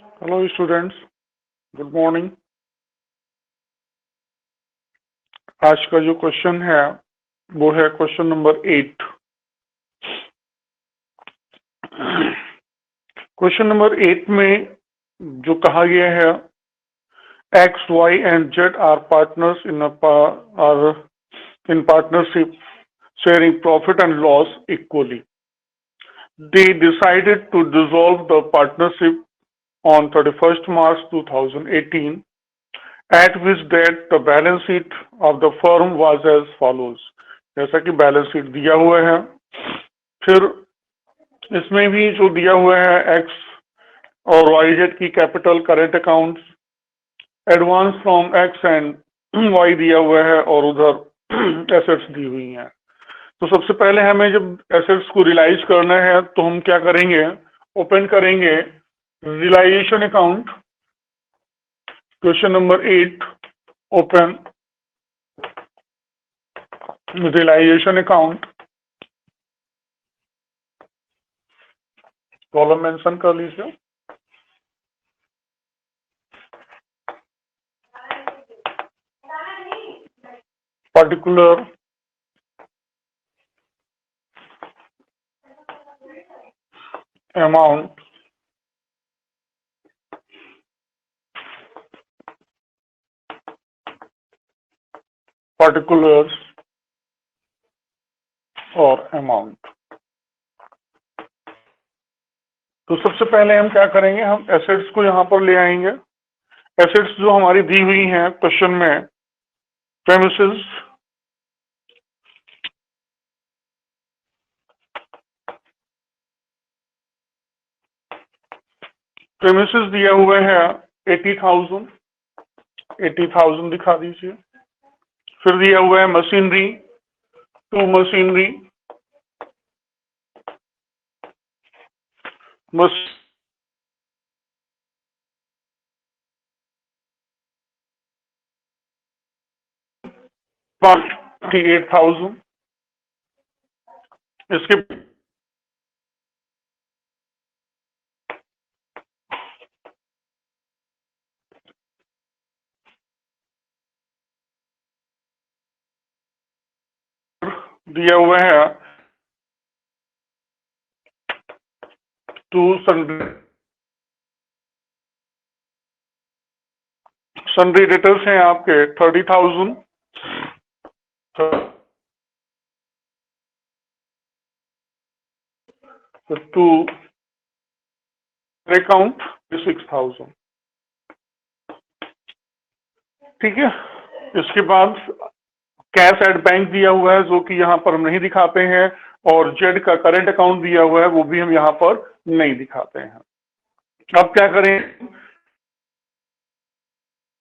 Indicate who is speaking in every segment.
Speaker 1: Hello students, good morning. आज का जो क्वेश्चन है वो है क्वेश्चन नंबर 8। क्वेश्चन नंबर 8 में जो कहा गया है, X Y and Z are partners in partnership sharing profit and loss equally. They decided to dissolve the partnership on 31st March 2018, at which date the balance sheet of the firm was as follows. जैसा कि balance sheet दिया हुआ है, फिर इसमें भी जो दिया हुआ है एक्स और वाई जेड की capital, current accounts, advance from X and Y दिया हुआ है और उधर एसेट्स दी हुई हैं। तो सबसे पहले हमें जब एसेट्स को रियलाइज करना है तो हम क्या करेंगे, ओपन करेंगे realisation account. Question number 8, open realisation account. Column mention कर लीजिए। पर्टिकुलर अमाउंट particulars और अमाउंट। तो सबसे पहले हम क्या करेंगे, हम एसेट्स को यहां पर ले आएंगे। एसेट्स जो हमारी दी हुई हैं क्वेश्चन में, प्रेमिसेस, प्रेमिसेस दिया हुआ है 80,000, 80,000 दिखा दीजिए। फिर दिया हुआ है मशीनरी, 2 मशीनरी, $48,000। इसके दिया हुआ है 2 सन्ड्री डेटर्स हैं आपके 30,000। 2 अकाउंट 6,000। ठीक है। इसके बाद कैश एट बैंक दिया हुआ है जो कि यहाँ पर हम नहीं दिखाते हैं, और जेड का करंट अकाउंट दिया हुआ है वो भी हम यहाँ पर नहीं दिखाते हैं। अब क्या करें,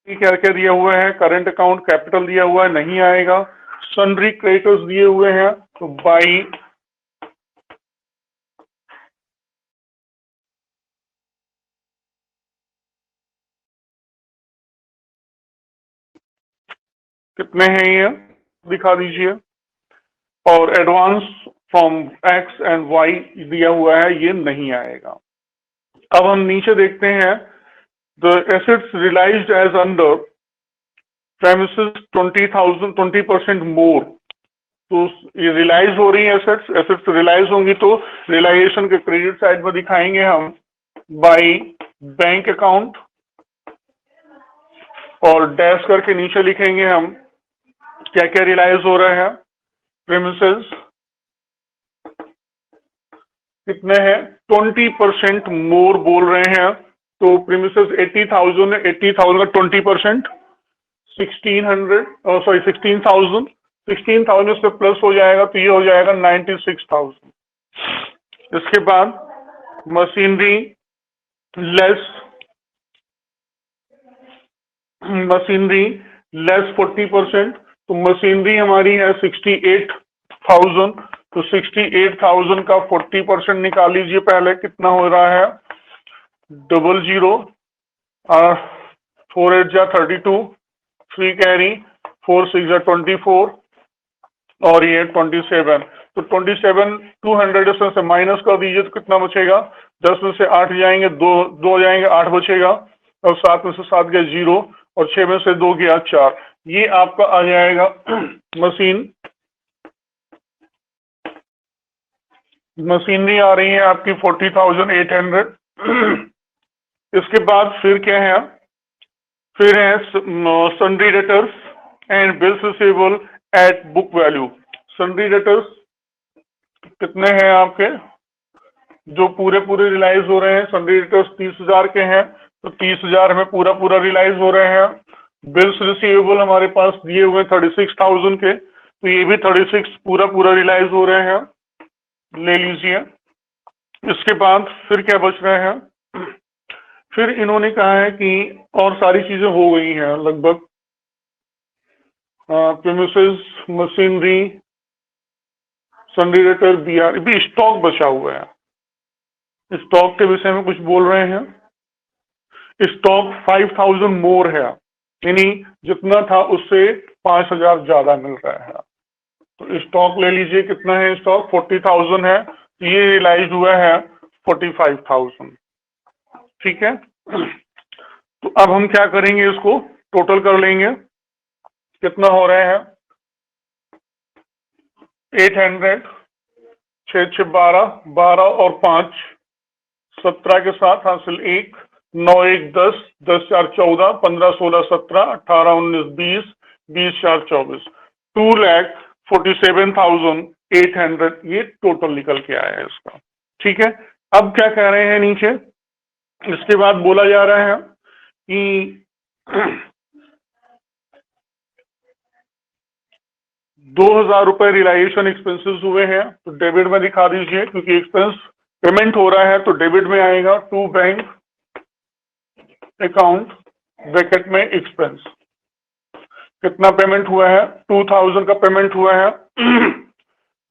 Speaker 1: क्या क्या दिया हुआ है, करंट अकाउंट कैपिटल दिया हुआ है, नहीं आएगा। सन्ड्री क्रेडिटर्स दिए हुए हैं तो बाई कितने हैं ये दिखा दीजिए। और advance from X and Y दिया हुआ है, ये नहीं आएगा। अब हम नीचे देखते हैं, the assets realised as under premises 20,000, 20% more. तो ये रियलाइज हो रही है एसेट्स, एसेट्स रियलाइज होंगी तो रियलाइजेशन के क्रेडिट साइड में दिखाएंगे हम बाई बैंक अकाउंट, और डैश करके नीचे लिखेंगे हम क्या क्या रियलाइज हो रहा है। प्रेमिसेस कितने हैं, 20% मोर बोल रहे हैं। तो प्रीमिसेस 80,000 है, 80,000 का 20% 1600, सॉरी 16,000, 16,000 से प्लस हो जाएगा तो ये हो जाएगा 96,000। इसके बाद मशीनरी लेस, मशीनरी लेस 40%, तो मशीनरी हमारी है 68,000। तो 68,000 का 40% निकाल लीजिए पहले, कितना हो रहा है, 00, 4 8 जा 32, 3 कैरी, 4 6 जा 24, और ये 27। तो 27,200 इसमें से माइनस कर दीजिए तो कितना बचेगा? 10 में से 8 जाएंगे, दो जाएंगे, 8 बचेगा, और 7 में से 7 गया 0, और 6 में से 2 गया 4। ये आपका आ जाएगा मशीनरी आ रही है आपकी 40,800। इसके बाद फिर क्या है? फिर है sundry debtors and bills receivable at book value. Sundry debtors कितने हैं आपके जो पूरे पूरे रिलाइज हो रहे हैं? सन्ड्री डेटर्स 30,000 के हैं, तो 30,000 में पूरा पूरा रिलाइज हो रहे हैं। बिल्स रिसीवेबल हमारे पास दिए हुए 36,000 के, तो ये भी 36 पूरा पूरा रिलाइज हो रहे हैं, ले लीजिए। इसके बाद फिर क्या बच रहे हैं? फिर इन्होंने कहा है कि और सारी चीजें हो गई हैं लगभग, premises, machinery, sundry debtor, BR, भी स्टॉक बचा हुआ है। स्टॉक के विषय में कुछ बोल रहे हैं। स्टॉक 5,000 मोर है, यानी जितना था उससे 5,000 ज्यादा मिल रहा है। तो स्टॉक ले लीजिए, कितना है स्टॉक? 40,000 है, तो ये रियलाइज हुआ है 45,000। ठीक है, तो अब हम क्या करेंगे? इसको टोटल कर लेंगे, कितना हो रहे हैं? 800, 6 6 12, 12 और 5 17 के साथ हासिल 1, 9 1 10, 10 4 14, 15 16 17, 18 19 20, 20 4 24, 2,47,800 ये टोटल निकल के आया है इसका। ठीक है, अब क्या कह रहे हैं नीचे? इसके बाद बोला जा रहा है कि 2,000 रुपए रियलाइजेशन एक्सपेंसेस हुए हैं, तो डेबिट में दिखा दीजिए, क्योंकि एक्सपेंस पेमेंट हो रहा है तो डेबिट में आएगा। टू बैंक अकाउंट ब्रैकेट में एक्सपेंस, कितना पेमेंट हुआ है? 2,000 का पेमेंट हुआ है।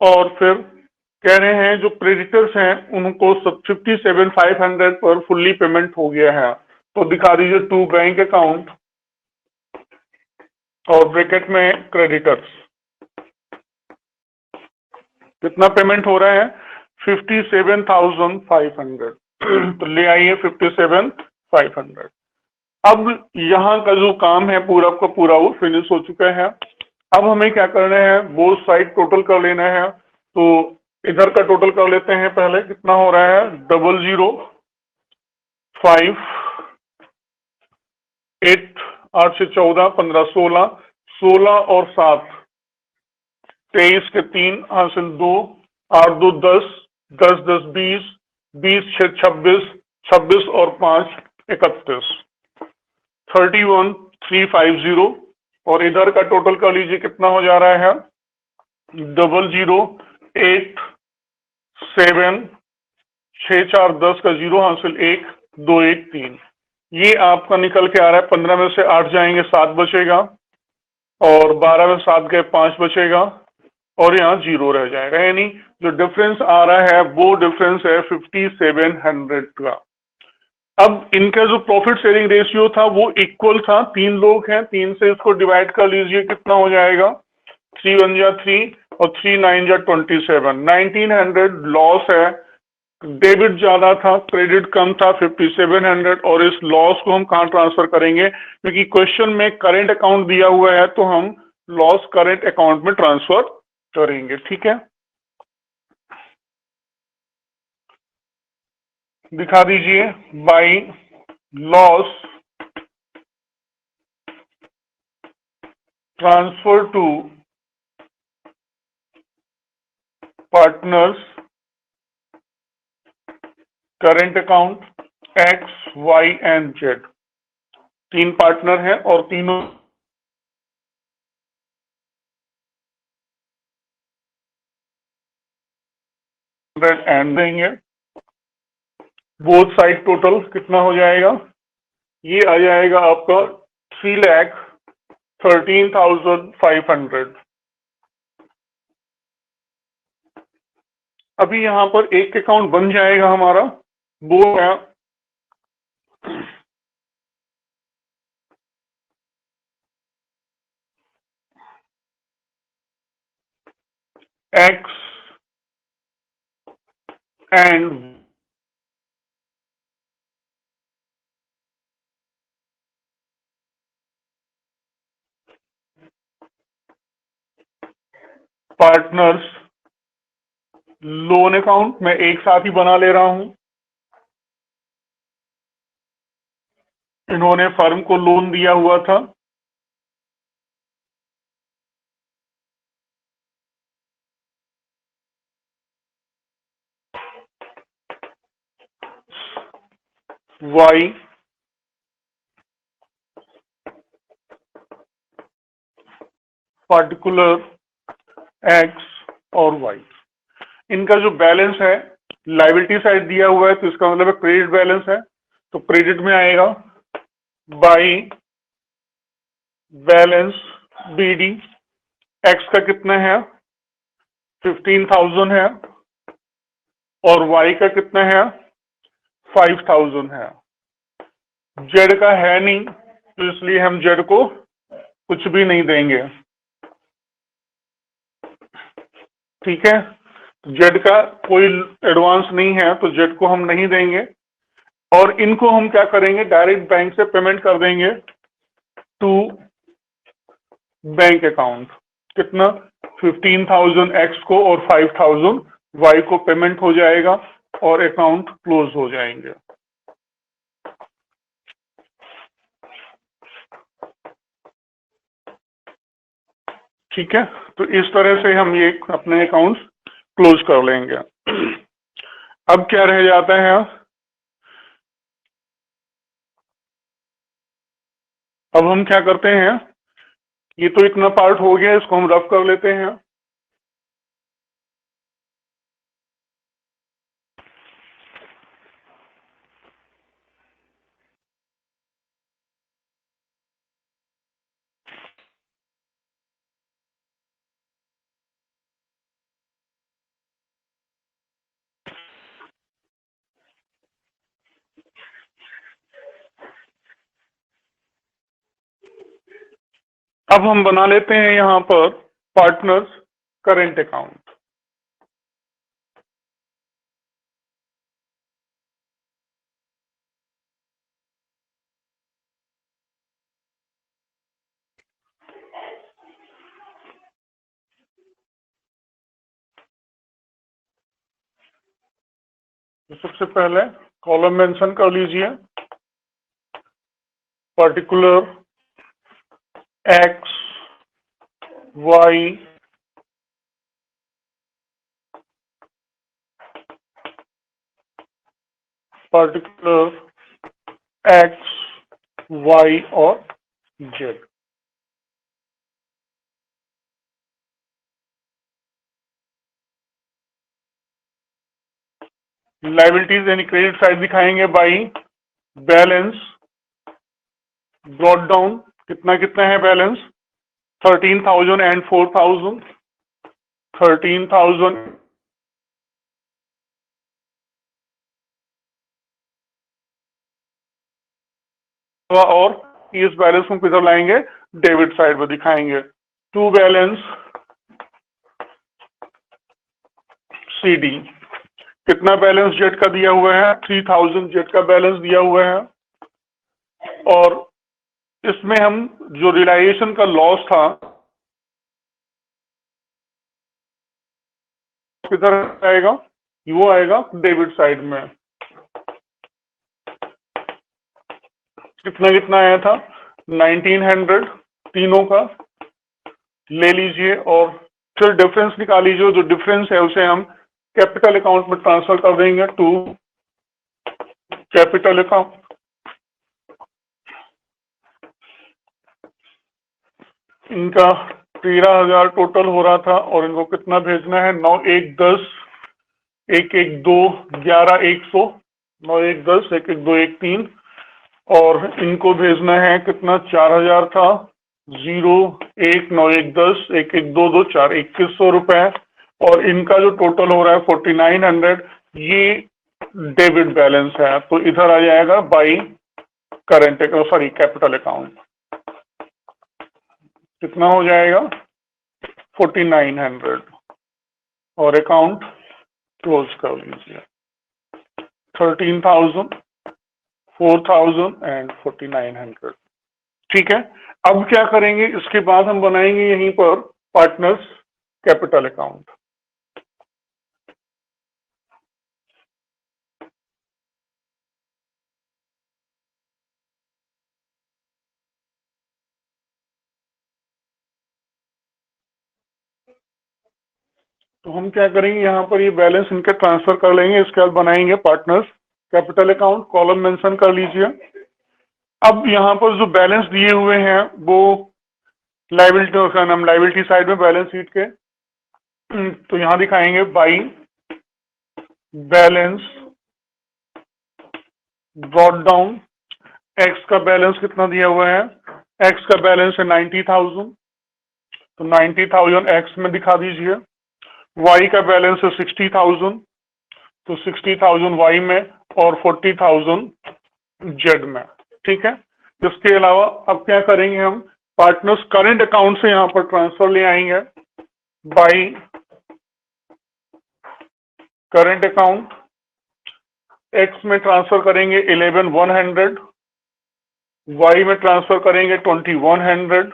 Speaker 1: और फिर कह रहे हैं जो क्रेडिटर्स हैं उनको 57,500 पर फुल्ली पेमेंट हो गया है, तो दिखा दीजिए टू बैंक अकाउंट और ब्रैकेट में क्रेडिटर्स, कितना पेमेंट हो रहा है? 57,500। तो ले आइए 57,500। अब यहाँ का जो काम है पूरा का पूरा वो फिनिश हो चुका है। अब हमें क्या करना है? बोथ साइड टोटल कर लेना है, तो इधर का टोटल कर लेते हैं पहले। कितना हो रहा है? 005 8, 8 से 14, 15 16, 16 और 7 23 के 3 हासिल 2, 8 2 10, 10 10 20, 20 6 26, 26 और 5 31, 31,350। और इधर का टोटल कर लीजिए, कितना हो जा रहा है? 0,0,8,7, 6 4 10 का 0 हासिल 1 2 1 3, ये आपका निकल के आ रहा है। 15 में से 8 जाएंगे 7 बचेगा, और 12 में 7 गए 5 बचेगा, और यहाँ 0 रह जाएगा। यानी जो डिफरेंस आ रहा है वो डिफरेंस है 5,700 का। अब इनका जो प्रॉफिट शेयरिंग रेशियो था वो इक्वल था, 3 लोग हैं, 3 से इसको डिवाइड कर लीजिए, कितना हो जाएगा? 3 1 जा 3 और 3 9 जा 27, 1,900 लॉस है। डेबिट ज्यादा था, क्रेडिट कम था 5,700, और इस लॉस को हम कहाँ ट्रांसफर करेंगे? क्योंकि क्वेश्चन में करंट अकाउंट दिया हुआ है, तो हम लॉस करंट अकाउंट में ट्रांसफर करेंगे। ठीक है, दिखा दीजिए। By loss transfer to partners current account X Y and Z. 3 partner हैं और तीनों एंड देंगे। बोथ साइड टोटल कितना हो जाएगा? ये आ जाएगा आपका 3,13,500। अभी यहाँ पर एक अकाउंट बन जाएगा हमारा, वो है x and partners loan account मैं एक साथ ही बना ले रहा हूं। इन्होंने फर्म को लोन दिया हुआ था, वाई पर्टिकुलर एक्स और वाई। इनका जो बैलेंस है लायबिलिटी साइड दिया हुआ है, तो इसका मतलब क्रेडिट बैलेंस है, तो क्रेडिट में आएगा बाई बैलेंस बीडी। एक्स का कितना है 15,000 है और वाई का कितना है 5,000 है। जेड का है नहीं, तो इसलिए हम जेड को कुछ भी नहीं देंगे। ठीक है, जेड का कोई एडवांस नहीं है, तो जेड को हम नहीं देंगे। और इनको हम क्या करेंगे, डायरेक्ट बैंक से पेमेंट कर देंगे टू बैंक अकाउंट। कितना 15,000 एक्स को और 5,000 वाई को पेमेंट हो जाएगा और अकाउंट क्लोज हो जाएंगे। ठीक है, तो इस तरह से हम ये अपने अकाउंट्स क्लोज कर लेंगे। अब क्या रह जाता है, अब हम क्या करते हैं, ये तो इतना पार्ट हो गया, इसको हम रफ कर लेते हैं। अब हम बना लेते हैं यहां पर पार्टनर्स करेंट अकाउंट। तो सबसे पहले कॉलम मेंशन कर लीजिए, particular X Y particular X Y और जेड। लाइबिलिटीज यानी क्रेडिट साइड दिखाएंगे बाई बैलेंस ब्रॉट डाउन। कितना कितना है बैलेंस 13,000 एंड 4,000। 13,000 और इस बैलेंस को किधर लाएंगे, डेबिट साइड में दिखाएंगे। To balance CD. कितना बैलेंस जेट का दिया हुआ है 3,000 जेट का बैलेंस दिया हुआ है। और इसमें हम जो रियलाइजेशन का लॉस था किधर आएगा, वो आएगा डेबिट साइड में। कितना कितना आया था 1900 तीनों का ले लीजिए और फिर डिफरेंस निकालिए। जो डिफरेंस है उसे हम कैपिटल अकाउंट में ट्रांसफर कर देंगे टू कैपिटल अकाउंट। इनका 13,000 टोटल हो रहा था और इनको कितना भेजना है 9 1 10 1 1 2 11 100 9 1 10 1 1 2 1 3 और इनको भेजना है कितना 4,000 था 0 1 9 1 10 1 1 2 2 4 2100 रुपए। और इनका जो टोटल हो रहा है 4,900, ये डेबिट बैलेंस है, तो इधर आ जाएगा by current sorry capital account. कितना हो जाएगा 4,900 और अकाउंट क्लोज कर लीजिए। 13,000, 4,000 एंड 4,900। ठीक है, अब क्या करेंगे, इसके बाद हम बनाएंगे यहीं पर पार्टनर्स कैपिटल अकाउंट। तो हम क्या करेंगे, यहाँ पर ये बैलेंस इनके ट्रांसफर कर लेंगे, इसके बाद बनाएंगे partners capital account, column mention कर लीजिए। अब यहाँ पर जो बैलेंस दिए हुए हैं वो लाइबिलिटी का नाम, लाइबिलिटी साइड में बैलेंस शीट के, तो यहाँ दिखाएंगे by balance brought down. X का बैलेंस कितना दिया हुआ है, एक्स का बैलेंस है 90,000, तो 90,000 एक्स में दिखा दीजिए। वाई का बैलेंस है 60,000, तो 60,000 वाई में और 40,000 जेड में। ठीक है, इसके अलावा अब क्या करेंगे, हम पार्टनर्स करंट अकाउंट से यहाँ पर ट्रांसफर ले आएंगे। बाई करंट अकाउंट, एक्स में ट्रांसफर करेंगे 11,100, वाई में ट्रांसफर करेंगे 2,100,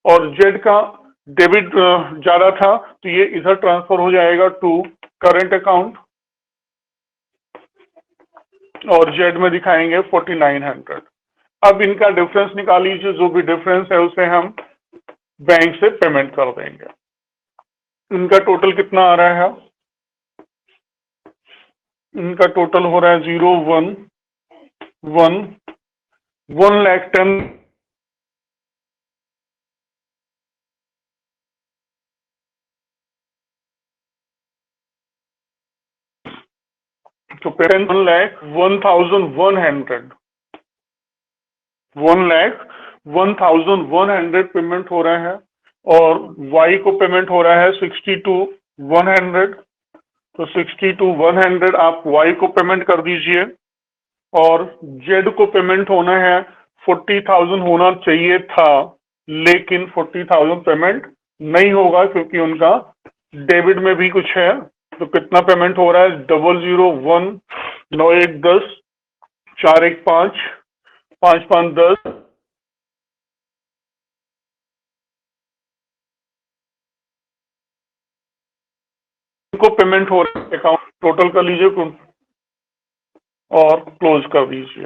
Speaker 1: और जेड का डेबिट ज्यादा था तो ये इधर ट्रांसफर हो जाएगा टू करंट अकाउंट, और जेड में दिखाएंगे 4,900। अब इनका डिफरेंस निकाल लीजिए, जो भी डिफरेंस है उसे हम बैंक से पेमेंट कर देंगे। इनका टोटल कितना आ रहा है, इनका टोटल हो रहा है 1,10,00,000। तो 1,01,100, 1,01,100 पेमेंट हो रहा है, और वाई को पेमेंट हो रहा है 62,100, तो 62,100 आप वाई को पेमेंट कर दीजिए, और जेड को पेमेंट होना है 40,000 होना चाहिए था, लेकिन 40,000 पेमेंट नहीं होगा क्योंकि उनका डेबिट में भी कुछ है। तो कितना पेमेंट हो रहा है, 0019110 415 5510 को पेमेंट हो रहा है। अकाउंट टोटल कर लीजिए और क्लोज कर दीजिए।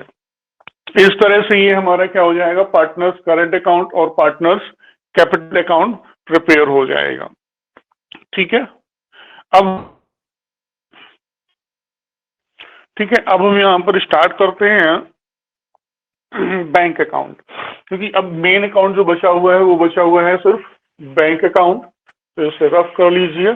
Speaker 1: इस तरह से ये हमारा क्या हो जाएगा, पार्टनर्स करंट अकाउंट और पार्टनर्स कैपिटल अकाउंट प्रिपेयर हो जाएगा। ठीक है, अब ठीक है, अब हम यहाँ पर स्टार्ट करते हैं बैंक अकाउंट, क्योंकि अब मेन अकाउंट जो बचा हुआ है वो बचा हुआ है सिर्फ बैंक अकाउंट। तो इसे रफ कर लीजिए।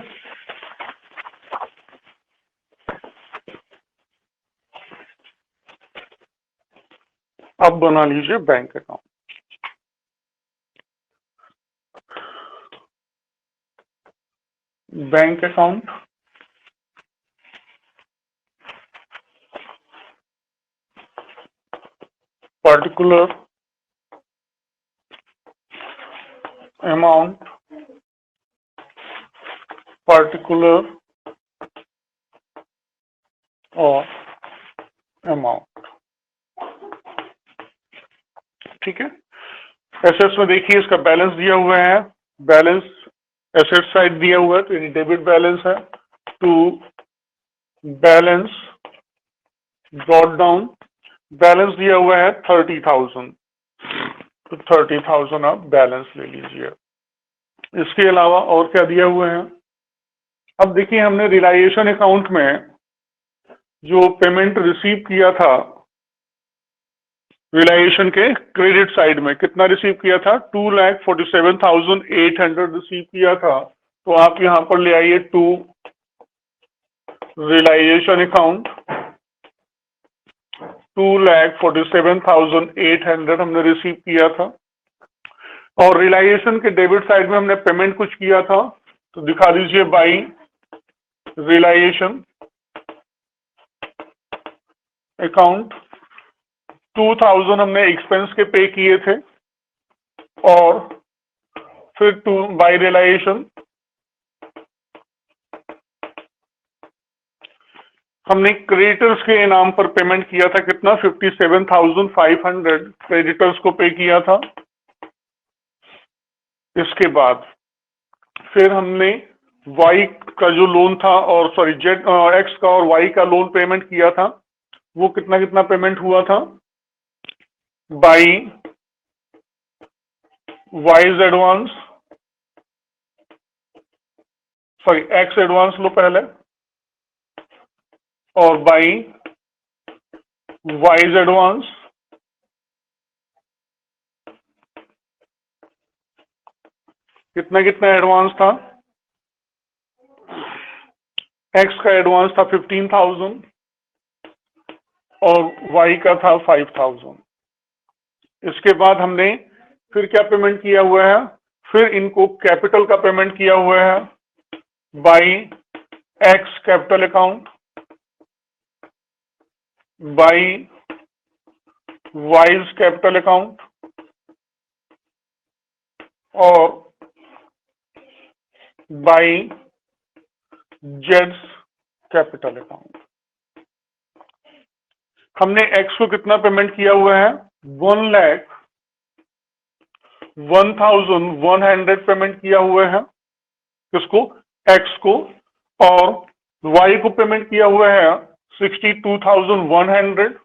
Speaker 1: अब बना लीजिए bank account. Bank account, particular amount, particular और अमाउंट। ठीक है, एसेट्स में देखिए इसका बैलेंस दिया हुआ है, बैलेंस एसेट साइड दिया हुआ है, तो यानी डेबिट बैलेंस है, to balance brought down, balance दिया हुआ है 30,000, तो 30,000 आप बैलेंस ले लीजिए। इसके अलावा और क्या दिया हुआ है, अब देखिए हमने रिलाइजेशन अकाउंट में जो पेमेंट रिसीव किया था, रिलाइजेशन के क्रेडिट साइड में कितना रिसीव किया था, 2,47,800 रिसीव किया था। तो आप यहां पर ले आइए टू रिलाइजेशन अकाउंट, 2,47,800 हमने रिसीव किया था, और रिलाइजेशन के डेबिट साइड में हमने पेमेंट कुछ किया था, तो दिखा दीजिए बाई रिलाइजेशन अकाउंट, 2,000 हमने एक्सपेंस के पे किए थे, और फिर टू बाई रिलाइजेशन हमने क्रेडिटर्स के नाम पर पेमेंट किया था कितना 57,500 क्रेडिटर्स को पे किया था। इसके बाद फिर हमने वाई का जो लोन था और सॉरी जेड एक्स का और वाई का लोन पेमेंट किया था, वो कितना कितना पेमेंट हुआ था। By wise advance, sorry x advance लो पहले, और बाई वाइज एडवांस, कितना कितना एडवांस था। एक्स का एडवांस था 15,000 और वाई का था 5,000। इसके बाद हमने फिर क्या पेमेंट किया हुआ है, फिर इनको कैपिटल का पेमेंट किया हुआ है by x capital account, by wise capital account और बाई जेड्स कैपिटल अकाउंट। हमने एक्स को कितना पेमेंट किया हुआ है, 1,01,100 पेमेंट किया हुआ है किसको, एक्स को, और वाई को पेमेंट किया हुआ है 62,100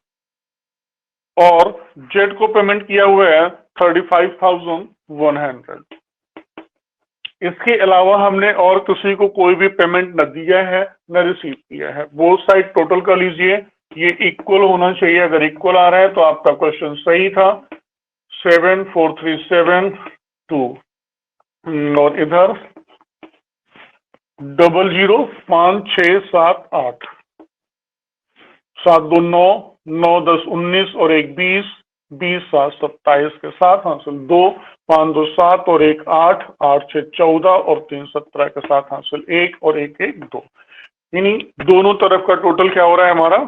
Speaker 1: और जेड को पेमेंट किया हुआ है 35,100। इसके अलावा हमने और किसी को कोई भी पेमेंट न दिया है न रिसीव किया है। बोथ साइड टोटल कर लीजिए, ये इक्वल होना चाहिए। अगर इक्वल आ रहा है तो आपका क्वेश्चन सही था। 74372 और इधर 005678 7 2 9 9 10 19 और 1 20 20 7 27 के साथ हासिल 2 5 2 7 और 1 8 8 6 14 और 3 17 के साथ हासिल 1 और 1 1 2। यानी दोनों तरफ का टोटल क्या हो रहा है हमारा,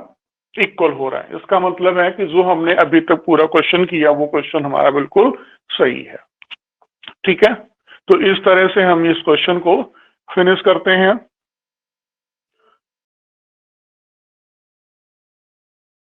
Speaker 1: इक्वल हो रहा है। इसका मतलब है कि जो हमने अभी तक पूरा क्वेश्चन किया वो क्वेश्चन हमारा बिल्कुल सही है। ठीक है, तो इस तरह से हम इस क्वेश्चन को फिनिश करते हैं।